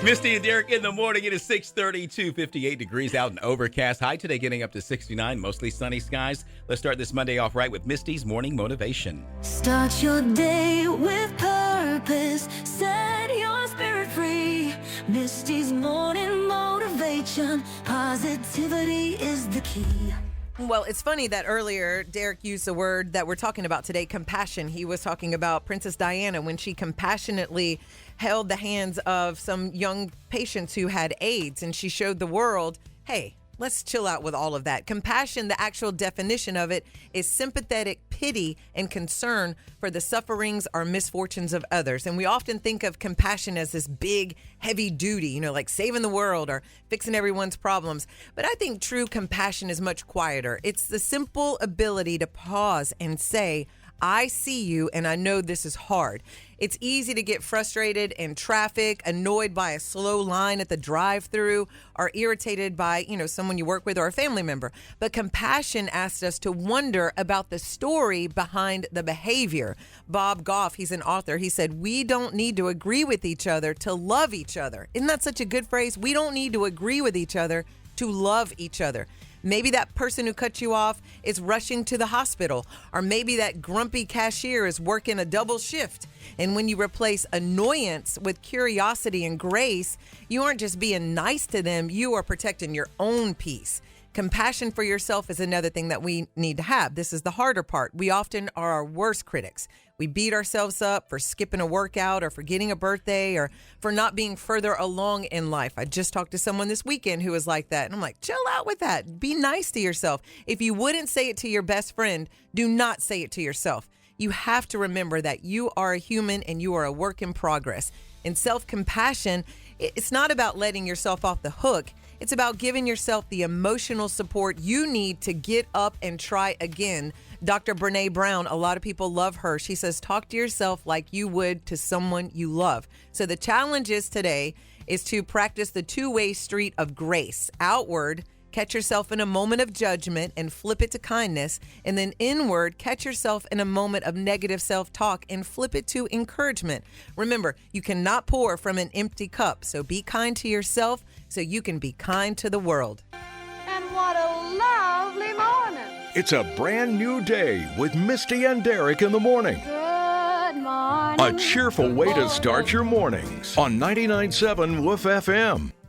Misty and Derrick in the morning. It is 6:32, 58 degrees out and overcast. High today getting up to 69, mostly sunny skies. Let's start this Monday off right with Misty's Morning Motivation. Start your day with purpose. Set your spirit free. Misty's Morning Motivation. Positivity is the key. Well, it's funny that earlier Derrick used the word that we're talking about today, compassion. He was talking about Princess Diana when she compassionately held the hands of some young patients who had AIDS, and she showed the world, hey, let's chill out with all of that. Compassion, the actual definition of it, is sympathetic pity and concern for the sufferings or misfortunes of others. And we often think of compassion as this big, heavy duty, like saving the world or fixing everyone's problems. But I think true compassion is much quieter. It's the simple ability to pause and say, I see you and I know this is hard. It's easy to get frustrated in traffic, annoyed by a slow line at the drive-thru, or irritated by, someone you work with or a family member. But compassion asks us to wonder about the story behind the behavior. Bob Goff, he's an author, he said, we don't need to agree with each other to love each other. Isn't that such a good phrase? We don't need to agree with each other to love each other. Maybe that person who cut you off is rushing to the hospital, or maybe that grumpy cashier is working a double shift. And when you replace annoyance with curiosity and grace, you aren't just being nice to them, you are protecting your own peace. Compassion for yourself is another thing that we need to have. This is the harder part. We often are our worst critics. We beat ourselves up for skipping a workout or forgetting a birthday or for not being further along in life. I just talked to someone this weekend who was like that. And I'm like, chill out with that. Be nice to yourself. If you wouldn't say it to your best friend, do not say it to yourself. You have to remember that you are a human and you are a work in progress. And self-compassion, it's not about letting yourself off the hook. It's about giving yourself the emotional support you need to get up and try again. Dr. Brene Brown, a lot of people love her. She says, talk to yourself like you would to someone you love. So the challenge is today is to practice the two-way street of grace. Outward, catch yourself in a moment of judgment and flip it to kindness. And then inward, catch yourself in a moment of negative self-talk and flip it to encouragement. Remember, you cannot pour from an empty cup. So be kind to yourself so you can be kind to the world. And what a lovely morning. It's a brand new day with Misty and Derrick in the morning. Good morning. A cheerful way to start your mornings on 99.7 Woof FM.